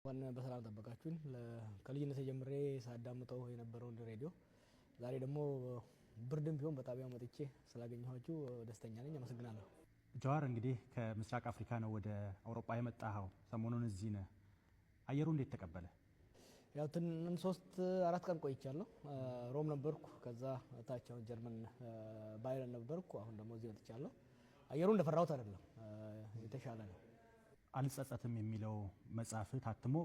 ዋና በሰላም ተበቃችሁን ከልጅነቴ ጀምሬ ሳዳምጠው የነበረውን ሬዲዮ ዛሬ ደግሞ ብርድም ቢሆን በጣቢያው መጥቼ ስላገኘኋችሁ ደስተኛ ነኝ። አመሰግናለሁ። ጃዋር እንግዲህ ከምስራቅ አፍሪካ ነው ወደ አውሮፓ የመጣኸው። ሰሞኑን እዚህ ነህ። አየሩ እንዴት ተቀበለ? ያው 3-4 ቀን ቆይቻለሁ። ሮም ነበርኩ፣ ከዛ ታቻው ጀርመን ባየርን ነበርኩ። አሁን ደግሞ እዚህ መጥቻለሁ። አየሩ እንደፈራሁት አይደለም፣ የተሻለ ነው። አልጸጸትም የሚለው መጽሐፍ ታትሞ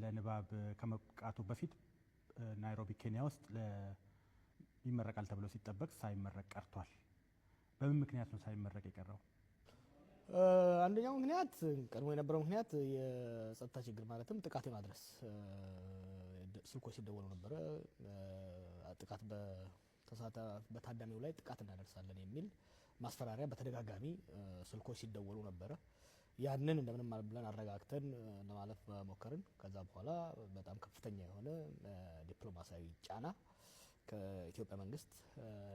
ለንባብ ከመብቃቱ በፊት ናይሮቢ ኬንያ ውስጥ ይመረቃል ተብሎ ሲጠበቅ ሳይመረቅ ቀርቷል። በምን ምክንያት ነው ሳይመረቅ የቀረው? አንደኛው ምክንያት ቀድሞ የነበረው ምክንያት የጸጥታ ችግር፣ ማለትም ጥቃት የማድረስ ስልኮች ሲደወሉ ነበረ። ጥቃት በታዳሚው ላይ ጥቃት እናደርሳለን የሚል ማስፈራሪያ በተደጋጋሚ ስልኮች ሲደወሉ ነበረ። ያንን እንደምንም ብለን አረጋግተን ለማለፍ ሞከርን። ከዛ በኋላ በጣም ከፍተኛ የሆነ ዲፕሎማሲያዊ ጫና ከኢትዮጵያ መንግስት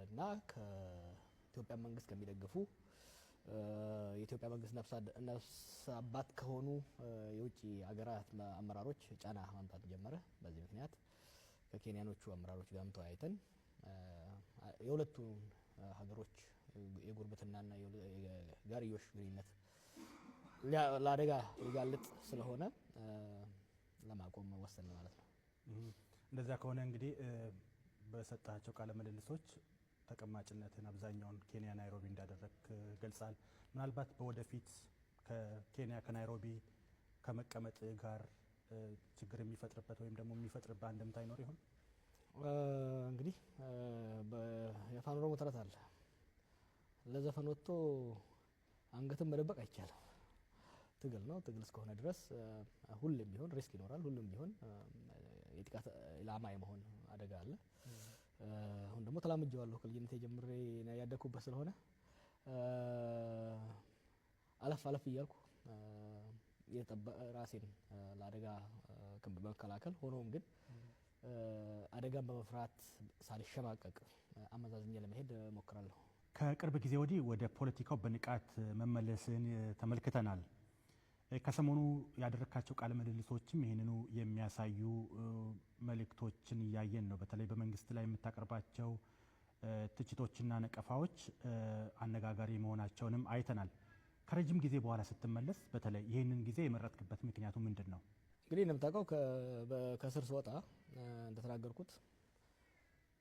እና ከኢትዮጵያ መንግስት ከሚደግፉ የኢትዮጵያ መንግስት ነፍስ አባት ከሆኑ የውጭ ሀገራት አመራሮች ጫና ማምጣት ጀመረ። በዚህ ምክንያት ከኬንያኖቹ አመራሮች ጋርም ተወያይተን የሁለቱ ሀገሮች የጉርብትናና የጋርዮሽ ግንኙነት ለአደጋ ሊጋልጥ ስለሆነ ለማቆም ወሰን ማለት ነው። እንደዛ ከሆነ እንግዲህ በሰጣቸው ቃለ ምልልሶች ተቀማጭነትን አብዛኛውን ኬንያ ናይሮቢ እንዳደረግ ገልጻል። ምናልባት በወደፊት ከኬንያ ከናይሮቢ ከመቀመጥ ጋር ችግር የሚፈጥርበት ወይም ደግሞ የሚፈጥርበት አንድምታ ይኖር ይሆን? እንግዲህ የአፋን ኦሮሞ ተረት አለ፣ ለዘፈን ወጥቶ አንገትን መደበቅ አይቻልም። ትግል ነው። ትግል እስከሆነ ድረስ ሁሉም ቢሆን ሪስክ ይኖራል። ሁሉም ቢሆን የጥቃት ኢላማ የመሆን አደጋ አለ። አሁን ደግሞ ተላምጄዋለሁ። ከልጅነቴ ጀምሬ ያደኩበት ስለሆነ አለፍ እያልኩ ራሴን ለአደጋ በመከላከል ሆኖም ግን አደጋን በመፍራት ሳልሸማቀቅ አመዛዝኜ ለመሄድ ሞክራለሁ። ከቅርብ ጊዜ ወዲህ ወደ ፖለቲካው በንቃት መመለስን ተመልክተናል። ከሰሞኑ ያደረካቸው ቃለ ምልልሶችም ይህንኑ የሚያሳዩ መልእክቶችን እያየን ነው። በተለይ በመንግስት ላይ የምታቀርባቸው ትችቶችና ነቀፋዎች አነጋጋሪ መሆናቸውንም አይተናል። ከረጅም ጊዜ በኋላ ስትመለስ በተለይ ይህንን ጊዜ የመረጥክበት ምክንያቱ ምንድን ነው? እንግዲህ እንደምታውቀው ከስር ስወጣ እንደተናገርኩት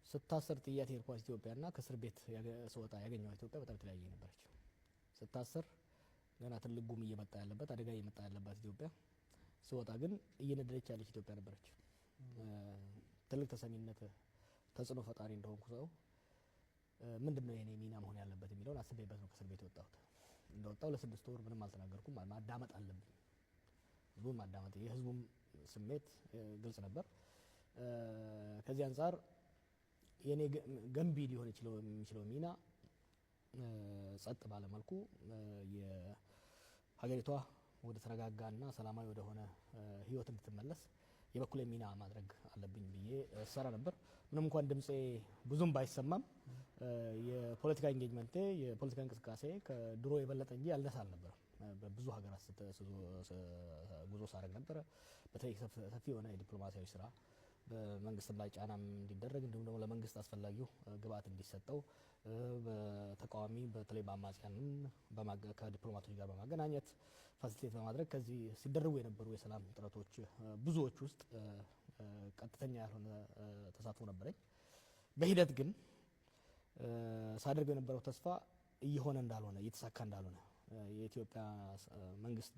ስታሰር ጥያት የሄድኳት ኢትዮጵያና ከእስር ቤት ስወጣ ያገኘኋት ኢትዮጵያ በጣም የተለያየ ነበረች። ስታሰር ገና ትልቅ ጉም እየመጣ ያለበት አደጋ እየመጣ ያለባት ኢትዮጵያ፣ ስወጣ ግን እየነደደች ያለች ኢትዮጵያ ነበረች። ትልቅ ተሰሚነት፣ ተጽዕኖ ፈጣሪ እንደሆንኩ ሰው ምንድነው የኔ ሚና መሆን ያለበት የሚለውን አስቤበት ነው ከእስር ቤት የወጣሁት። እንደወጣሁ ለ6 ወር ምንም አልተናገርኩም። ማዳመጥ አለብኝ፣ ህዝቡን ማዳመጥ፣ የህዝቡም ስሜት ግልጽ ነበር። ከዚህ አንጻር የኔ ገንቢ ሊሆን የሚችለው ሚና ጸጥ ባለ መልኩ የሀገሪቷ ወደ ተረጋጋና ሰላማዊ ወደ ሆነ ህይወት እንድትመለስ የበኩሌ ሚና ማድረግ አለብኝ ብዬ ሰራ ነበር። ምንም እንኳን ድምጼ ብዙም ባይሰማም የፖለቲካ ኢንጌጅመንቴ የፖለቲካ እንቅስቃሴ ከድሮ የበለጠ እንጂ ያልነሳ አልነበረም። በብዙ ሀገራት ጉዞ ሳደርግ ነበረ። በተለይ ሰፊ የሆነ የዲፕሎማሲያዊ ስራ በመንግስት ላይ ጫናም እንዲደረግ እንዲሁም ደግሞ ለመንግስት አስፈላጊው ግብአት እንዲሰጠው በተቃዋሚ በተለይ በአማጽያንን ከዲፕሎማቶች ጋር በማገናኘት ፋሲሊቴት በማድረግ ከዚህ ሲደረጉ የነበሩ የሰላም ጥረቶች ብዙዎች ውስጥ ቀጥተኛ ያልሆነ ተሳትፎ ነበረኝ። በሂደት ግን ሳደርገው የነበረው ተስፋ እየሆነ እንዳልሆነ እየተሳካ እንዳልሆነ የኢትዮጵያ መንግስት